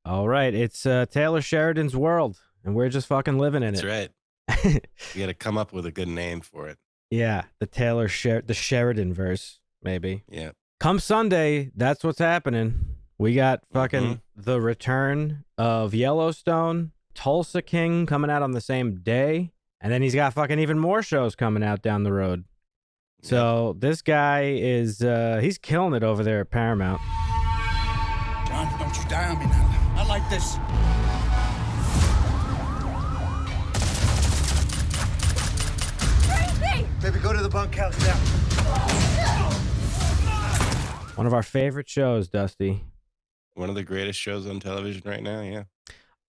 All right, it's Taylor Sheridan's world, and we're just fucking living in That's it. right. You got to come up with a good name for it. Yeah, the Sheridan verse, maybe. Yeah. Come Sunday, that's what's happening. We got fucking the return of Yellowstone, Tulsa King coming out on the same day, and then he's got fucking even more shows coming out down the road. So this guy is he's killing it over there at Paramount. John, don't you die on me now. I like this. Tracy! Baby, go to the bunkhouse now. One of our favorite shows, Dusty. One of the greatest shows on television right now. Yeah.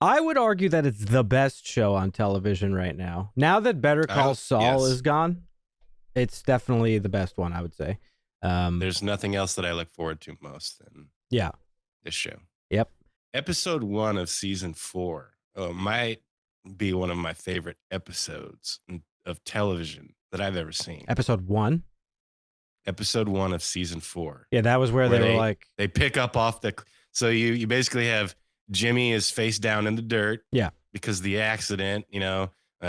I would argue that it's the best show on television right now. Now that Better Call Saul is gone, it's definitely the best one, I would say. There's nothing else that I look forward to most than this show. Yep. Episode 1 of season 4 might be one of my favorite episodes of television that I've ever seen. Episode 1? Episode 1 of season 4. Yeah, that was where they were like... They pick up off the... So you basically have Jimmy is face down in the dirt. Yeah. Because of the accident,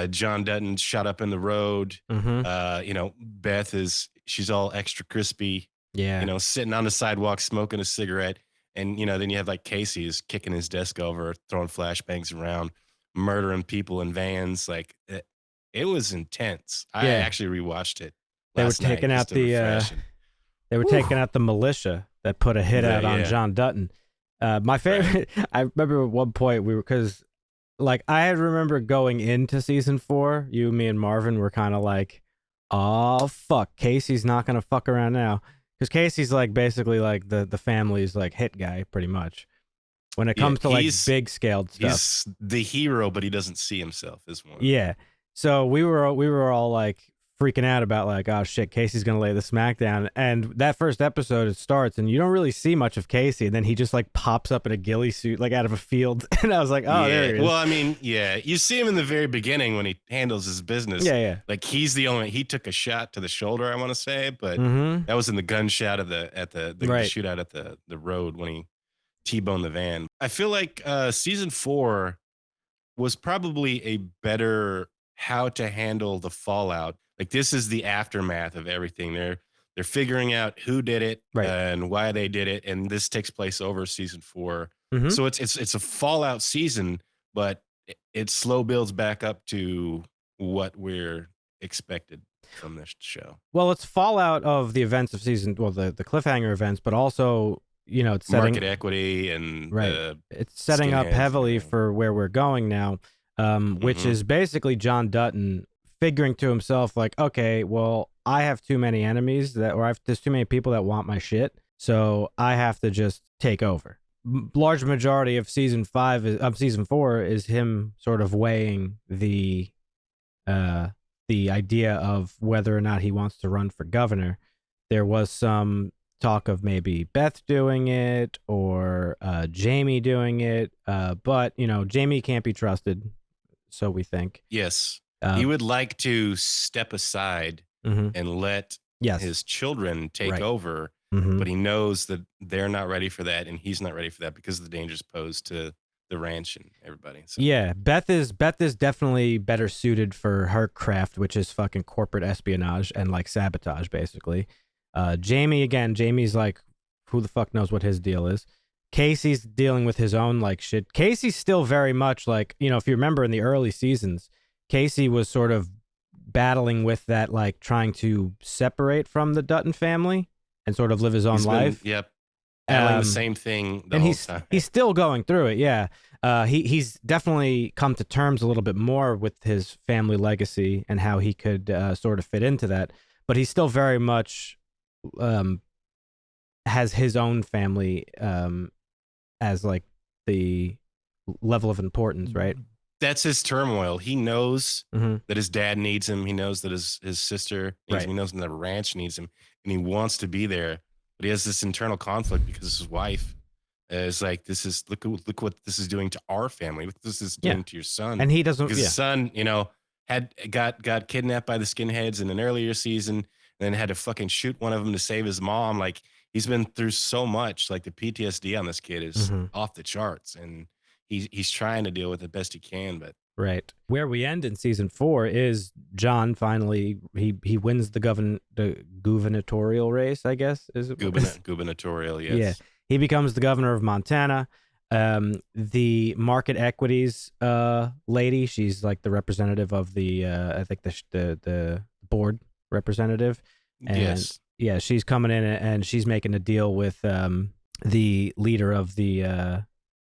John Dutton shot up in the road. Beth she's all extra crispy. Yeah. Sitting on the sidewalk smoking a cigarette. And, then you have like Casey is kicking his desk over, throwing flashbangs around, murdering people in vans. Like it was intense. I actually rewatched it. They were taking out the militia that put a hit out on John Dutton. My favorite, I remember at one point because I remember going into season 4, you, me, and Marvin were kind of like, oh, fuck, Casey's not going to fuck around now. Because Casey's basically the family's hit guy pretty much. When it comes to big scaled stuff. He's the hero, but he doesn't see himself as one. Yeah. So we were all freaking out about oh shit, Casey's gonna lay the smackdown. And that first episode, it starts and you don't really see much of Casey, and then he just pops up in a ghillie suit out of a field, and I was like, oh, there he is. Well, I mean, you see him in the very beginning when he handles his business. Yeah. He's he took a shot to the shoulder, I want to say, but that was in the gunshot at the shootout at the road when he T-boned the van. I feel like season 4 was probably a better how to handle the fallout. This is the aftermath of everything. They're figuring out who did it and why they did it, and this takes place over season 4. So it's a fallout season, but it slow builds back up to what we're expected from this show. Well, it's fallout of the events of season, the cliffhanger events, but also it's setting market equity and it's setting up heavily for where we're going now, which is basically John Dutton figuring to himself okay, well, I have too many enemies there's too many people that want my shit, so I have to just take over. Large majority of season 4 is him sort of weighing the idea of whether or not he wants to run for governor. There was some talk of maybe Beth doing it or Jamie doing it, but Jamie can't be trusted, so we think. Yes. He would like to step aside and let his children take over, but he knows that they're not ready for that, and he's not ready for that because of the dangers posed to the ranch and everybody. So. Yeah, Beth is definitely better suited for her craft, which is fucking corporate espionage and sabotage, basically. Jamie's who the fuck knows what his deal is. Casey's dealing with his own shit. Casey's still very much if you remember in the early seasons, Casey was sort of battling with that, trying to separate from the Dutton family and sort of live his own life. Battling the same thing the whole time. He's still going through it, yeah. He's definitely come to terms a little bit more with his family legacy and how he could sort of fit into that. But he's still very much has his own family as the level of importance, right? That's his turmoil. He knows that his dad needs him. He knows that his sister needs him. He knows that the ranch needs him, and he wants to be there. But he has this internal conflict because his wife is look what this is doing to our family. Look what this is doing to your son. And he doesn't. Because his son, had got kidnapped by the skinheads in an earlier season, and then had to fucking shoot one of them to save his mom. he's been through so much. Like the PTSD on this kid is off the charts, and he's trying to deal with it best he can. But right where we end in season 4 is John finally he wins the gubernatorial race, I guess. Is it gubernatorial? Yes. Yeah, he becomes the governor of Montana. The market equities lady, she's like the representative of the I think the board representative. And yes. Yeah, she's coming in and she's making a deal with the leader of the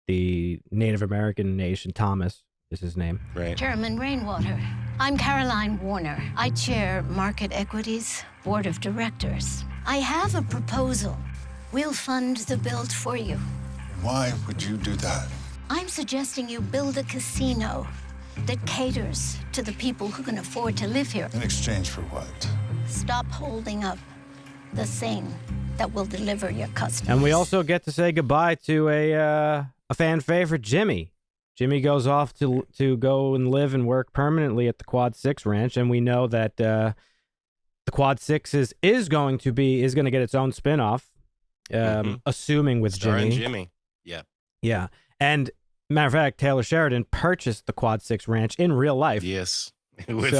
Native American nation. Thomas is his name. Right. Chairman Rainwater. I'm Caroline Warner. I chair Market Equities Board of Directors. I have a proposal. We'll fund the build for you. Why would you do that? I'm suggesting you build a casino that caters to the people who can afford to live here. In exchange for what? Stop holding up the thing that will deliver your customers. And we also get to say goodbye to a fan favorite, Jimmy. Jimmy goes off to go and live and work permanently at the Quad 6 Ranch, and we know that the Quad 6 is going to get its own spinoff, assuming with Starring Jimmy. Yeah. Yeah. And matter of fact, Taylor Sheridan purchased the Quad 6 Ranch in real life. Yes. With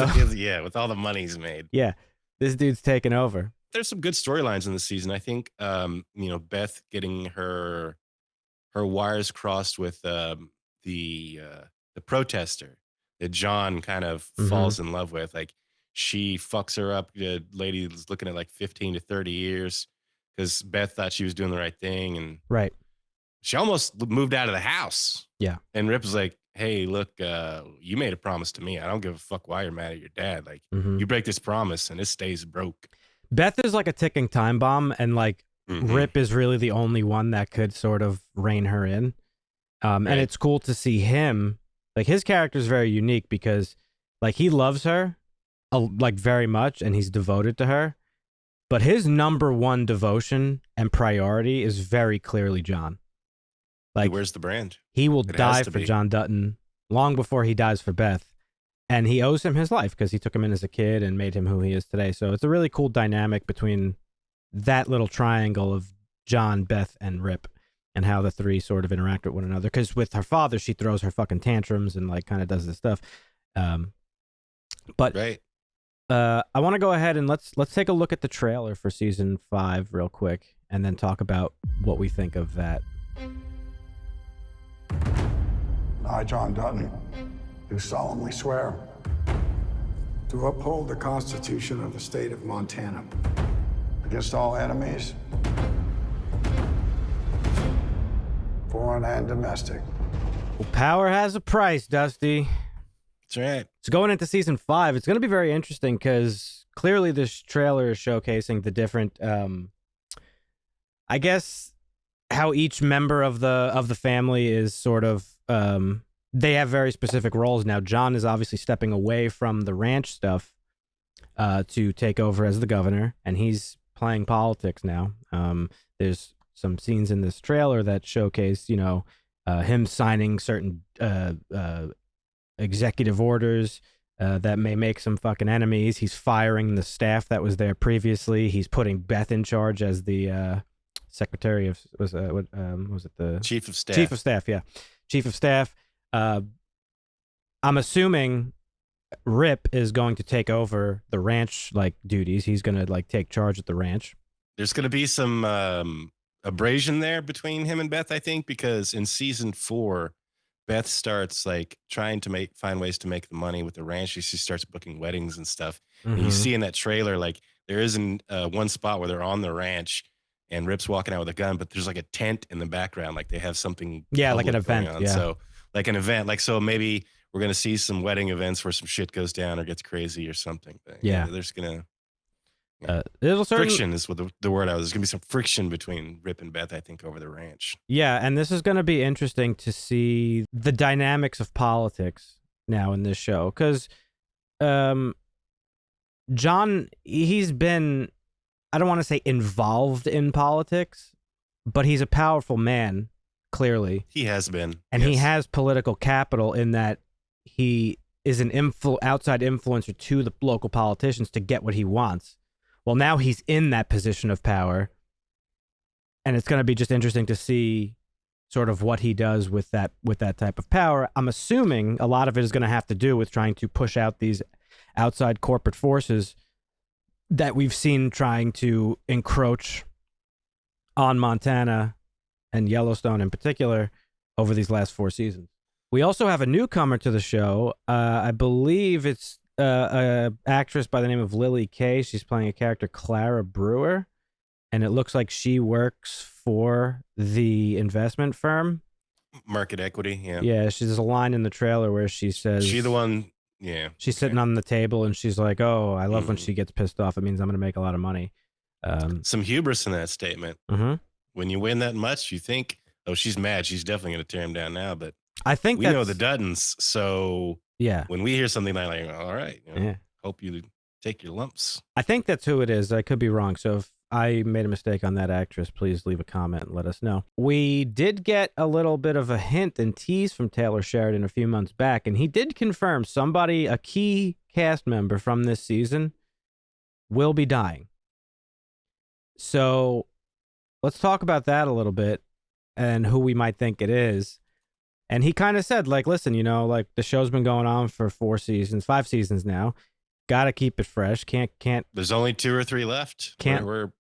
all the money he's made. Yeah. This dude's taking over. There's some good storylines in this season. I think, Beth getting her wires crossed with the protester that John kind of falls in love with. Like, she fucks her up. The lady's looking at like 15 to 30 years because Beth thought she was doing the right thing. And right. She almost moved out of the house. Yeah. And Rip was like, hey, look, you made a promise to me. I don't give a fuck why you're mad at your dad. Like, you break this promise and it stays broke. Beth is like a ticking time bomb, and like Rip is really the only one that could sort of rein her in. And it's cool to see him. Like, his character is very unique because like he loves her like very much and he's devoted to her. But his number one devotion and priority is very clearly John. Like, where's the brand? He will die for John Dutton long before he dies for Beth. And he owes him his life because he took him in as a kid and made him who he is today. So it's a really cool dynamic between that little triangle of John, Beth, and Rip, and how the three sort of interact with one another. Because with her father, she throws her fucking tantrums and like kind of does this stuff. But right. I want to go ahead and let's take a look at the trailer for season 5 real quick, and then talk about what we think of that. I, John Dutton, do solemnly swear to uphold the Constitution of the state of Montana against all enemies, foreign and domestic. Well, power has a price, Dusty. That's right. So going into season 5, it's going to be very interesting because clearly this trailer is showcasing the different, I guess, how each member of the family is sort of, they have very specific roles now. John is obviously stepping away from the ranch stuff to take over as the governor, and he's playing politics now. There's some scenes in this trailer that showcase, him signing certain executive orders that may make some fucking enemies. He's firing the staff that was there previously. He's putting Beth in charge as the secretary of was it the chief of staff? Chief of staff, yeah, chief of staff. I'm assuming Rip is going to take over the ranch duties. He's going to take charge at the ranch. There's going to be some abrasion there between him and Beth, I think, because in season 4, Beth starts trying to find ways to make the money with the ranch. She starts booking weddings and stuff. And you see in that trailer, there isn't one spot where they're on the ranch and Rip's walking out with a gun, but there's a tent in the background, they have something. Yeah, like an event. On. Yeah. So an event, so maybe we're gonna see some wedding events where some shit goes down or gets crazy or something. But, yeah, there's gonna. Friction is what the word I was. There's gonna be some friction between Rip and Beth, I think, over the ranch. Yeah, and this is gonna be interesting to see the dynamics of politics now in this show, because John, he's been, I don't want to say involved in politics, but he's a powerful man. Clearly, he has been, and yes. He has political capital in that he is an outside influencer to the local politicians to get what he wants. Well, now he's in that position of power, and it's going to be just interesting to see sort of what he does with that type of power. I'm assuming a lot of it is going to have to do with trying to push out these outside corporate forces that we've seen trying to encroach on Montana and Yellowstone in particular over these last 4 seasons. We also have a newcomer to the show. I believe it's an actress by the name of Lily Kay. She's playing a character, Clara Brewer, and it looks like she works for the investment firm. Market Equity, yeah. Yeah, there's a line in the trailer where she says... Is she the one... Yeah. She's sitting on the table and she's like, oh, I love when she gets pissed off. It means I'm going to make a lot of money. Some hubris in that statement. Mm-hmm. When you win that much, you think, oh, she's mad. She's definitely going to tear him down now. But I think we know the Duttons. So yeah, when we hear something like, all right, hope you take your lumps. I think that's who it is. I could be wrong. So if I made a mistake on that actress, please leave a comment and let us know. We did get a little bit of a hint and tease from Taylor Sheridan a few months back, and he did confirm a key cast member from this season will be dying. So let's talk about that a little bit and who we might think it is. And he kind of said, like, listen, like the show's been going on for 5 seasons now. Got to keep it fresh. Can't. There's only 2 or 3 left. We're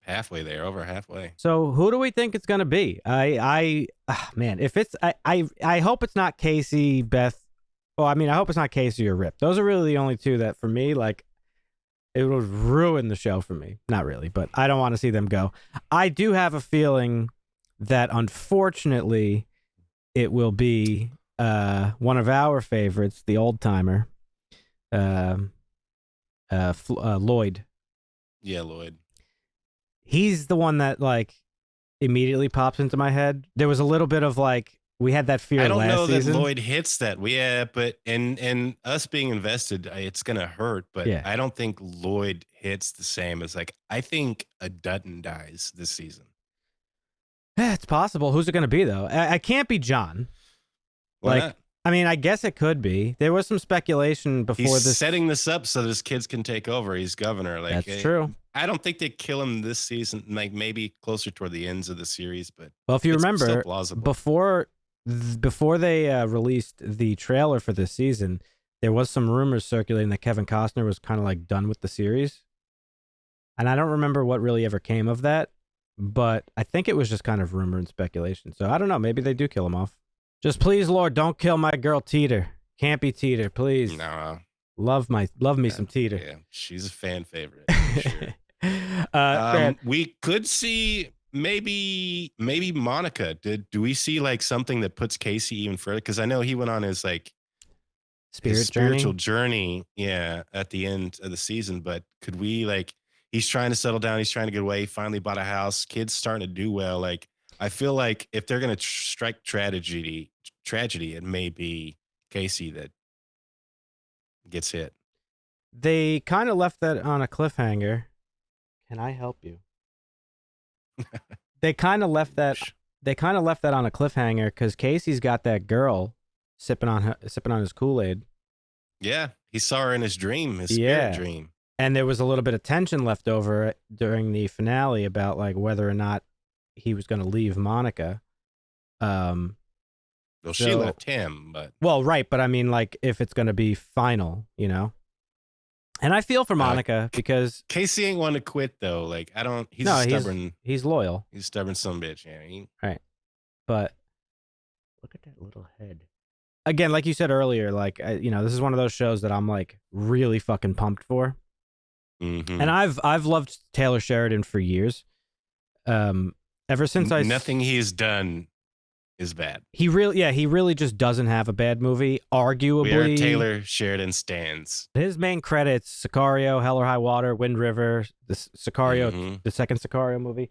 halfway there, over halfway. So who do we think it's going to be? Man, if it's, I hope it's not Casey, Beth. Well, I mean, I hope it's not Casey or Rip. Those are really the only 2 that for me, like, it would ruin the show for me. Not really, but I don't want to see them go. I do have a feeling that unfortunately it will be one of our favorites, the old timer. Lloyd. Yeah, Lloyd. He's the one that like immediately pops into my head. There was a little bit of like we had that fear. I don't know season. that Lloyd hits that. But and us being invested, it's gonna hurt. But yeah. I don't think Lloyd hits the same as like I think a Dutton dies this season. It's possible. Who's it gonna be though? I can't be John. Why not? I mean, I guess it could be. There was some speculation before He's setting this up so that his kids can take over. He's governor. Like that's true. I don't think they kill him this season. Like maybe closer toward the ends of the series. But well, if you remember, before they released the trailer for this season, there was some rumors circulating that Kevin Costner was kind of like done with the series, and I don't remember what really ever came of that. But I think it was just kind of rumor and speculation. So I don't know. Maybe they do kill him off. Just please, Lord, don't kill my girl Teeter. Can't be Teeter, please. No. Love me some Teeter. Yeah, she's a fan favorite. For sure. We could see maybe Monica. Do we see like something that puts Casey even further? Because I know he went on his like spiritual journey. Yeah, at the end of the season. But could we like? He's trying to settle down. He's trying to get away. He finally bought a house. Kids starting to do well. Like. I feel like if they're going to strike tragedy, it may be Casey that gets hit. They kind of left that on a cliffhanger. Can I help you? They kind of left that on a cliffhanger because Casey's got that girl sipping on his Kool-Aid. Yeah, he saw her in his dream, his spirit dream. And there was a little bit of tension left over during the finale about like whether or not he was going to leave Monica. Well, she left him, but right. But I mean, like, if it's going to be final, And I feel for Monica because Casey ain't want to quit though. Like, he's stubborn. He's loyal. He's a stubborn son of a bitch. Yeah. Right. But look at that little head. Again, like you said earlier, like, this is one of those shows that I'm like really fucking pumped for. Mm-hmm. And I've loved Taylor Sheridan for years. Ever since nothing he's done is bad. He really just doesn't have a bad movie. Arguably, we are Taylor Sheridan stans. His main credits: Sicario, Hell or High Water, Wind River, the Sicario, the second Sicario movie.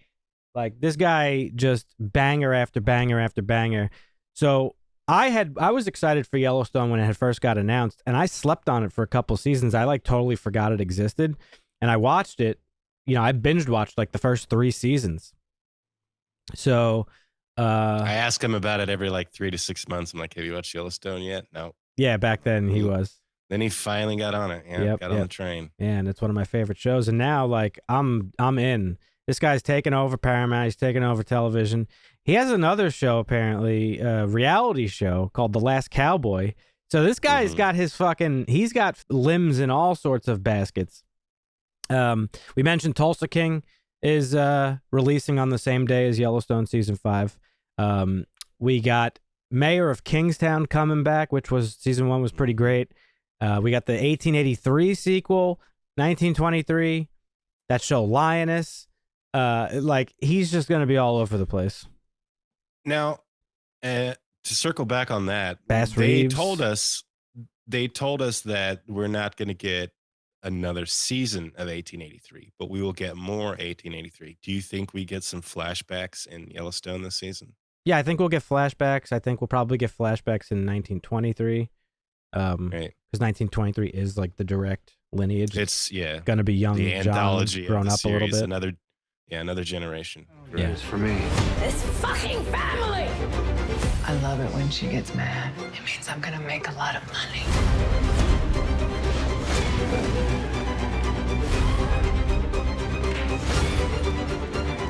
Like this guy, just banger after banger after banger. So I was excited for Yellowstone when it had first got announced, and I slept on it for a couple seasons. I like totally forgot it existed, and I watched it. I binge watched like the first 3 seasons. So I ask him about it every like 3 to 6 months. I'm like, have you watched Yellowstone yet? No. Yeah, back then he was. Then he finally got on it. Yeah, got on the train. Yeah, and it's one of my favorite shows. And now like I'm in. This guy's taking over Paramount. He's taking over television. He has another show, apparently, a reality show called The Last Cowboy. So this guy's got he's got limbs in all sorts of baskets. We mentioned Tulsa King is releasing on the same day as Yellowstone season 5. We got Mayor of Kingstown coming back, which was season 1 was pretty great. We got the 1883 sequel, 1923. That show Lioness. He's just going to be all over the place. Now, to circle back on that, Bass they Reeves. told us that we're not going to get another season of 1883, but we will get more 1883. Do you think we get some flashbacks in Yellowstone this season? Yeah, I think we'll get flashbacks. I think we'll probably get flashbacks in 1923. Right. Because 1923 is like the direct lineage. It's going to be young the John anthology grown of the up series, a little bit. another generation. Yeah. It's for me. This fucking family! I love it when she gets mad. It means I'm gonna make a lot of money.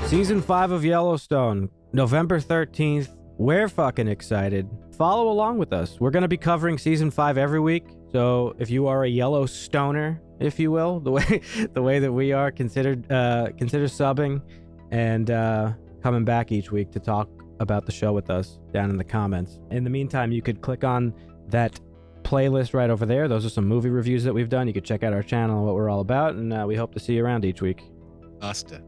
Season 5 of Yellowstone, November 13th. We're fucking excited. Follow along with us. We're going to be covering season 5 every week. So if you are a Yellowstoner, if you will, the way that we are, consider subbing and coming back each week to talk about the show with us down in the comments. In the meantime, you could click on that playlist right over there. Those are some movie reviews that we've done. You could check out our channel and what we're all about, and we hope to see you around each week. Asta.